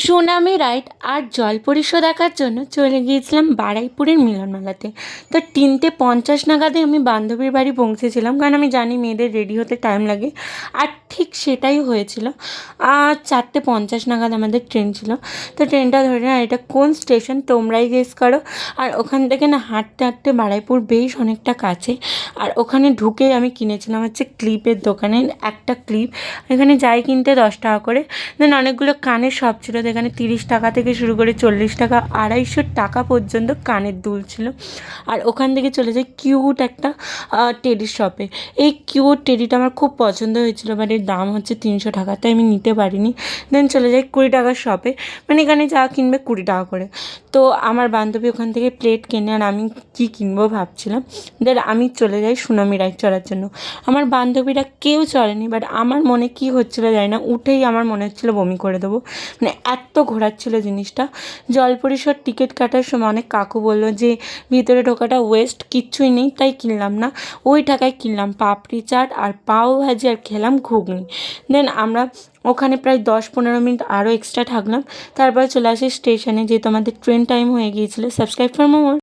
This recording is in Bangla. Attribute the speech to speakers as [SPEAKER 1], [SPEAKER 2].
[SPEAKER 1] সুনামি রাইড আর জলপরীসো দেখার জন্য চলে গিয়েছিলাম বারুইপুরের মিলনমেলাতে। তো 3:50 নাগাদে আমি বান্ধবীর বাড়ি পৌঁছেছিলাম, কারণ আমি জানি মেয়েদের রেডি হতে টাইম লাগে। আর ঠিক সেটাই হয়েছিল। 4:50 নাগাদ আমাদের ট্রেন ছিল। তো ট্রেনটা ধরে না, এটা কোন স্টেশন তোমরাই গেস করো। আর ওখান থেকে না হাঁটতে হাঁটতে বারুইপুর বেশ অনেকটা কাছে। আর ওখানে ঢুকেই আমি কিনেছিলাম হচ্ছে ক্লিপের দোকানে একটা ক্লিপ। এখানে যাই কিনতে 10 টাকা করে। দেন অনেকগুলো কানের শপ ছিল, যেখানে 30 টাকা থেকে শুরু করে 40 টাকা 250 টাকা পর্যন্ত কানের দুল ছিল। আর ওখান থেকে চলে যাই কিউট একটা টেডির শপে। এই কিউট টেডিটা আমার খুব পছন্দ হয়েছিল, বাট এর দাম হচ্ছে 300 টাকা, তাই আমি নিতে পারিনি। দেন চলে যাই 20 টাকার শপে, মানে এখানে যা কিনবে 20 টাকা করে। তো আমার বান্ধবী ওখান থেকে প্লেট কেনে, আর আমি কী কিনবো ভাবছিলাম। দেন আমি চলে যাই সুনামি রাইড চড়ার জন্য। আমার বান্ধবীরা কেউ চড়েনি, বাট আমার মনে কী হচ্ছিলো জানি না, উঠেই আমার মনে হচ্ছিলো বমি করে দেবো, মানে এত ঘোরাচ্ছিল জিনিসটা। জলপরীসর টিকিট কাটার সময় অনেক কাকু বললো যে ভিতরে ঢোকাটা ওয়েস্ট, কিচ্ছুই নেই, তাই কিনলাম না। ওই টাকায় কিনলাম পাপড়ি চাট আর পাও ভাজি, আর খেলাম ঘুগনি। দেন আমরা ওখানে প্রায় 10-15 মিনিট আরও এক্সট্রা থাকলাম। তারপরে চলে আসি স্টেশনে, যেহেতু আমাদের ট্রেন টাইম হয়ে গিয়েছিলো। Subscribe for more.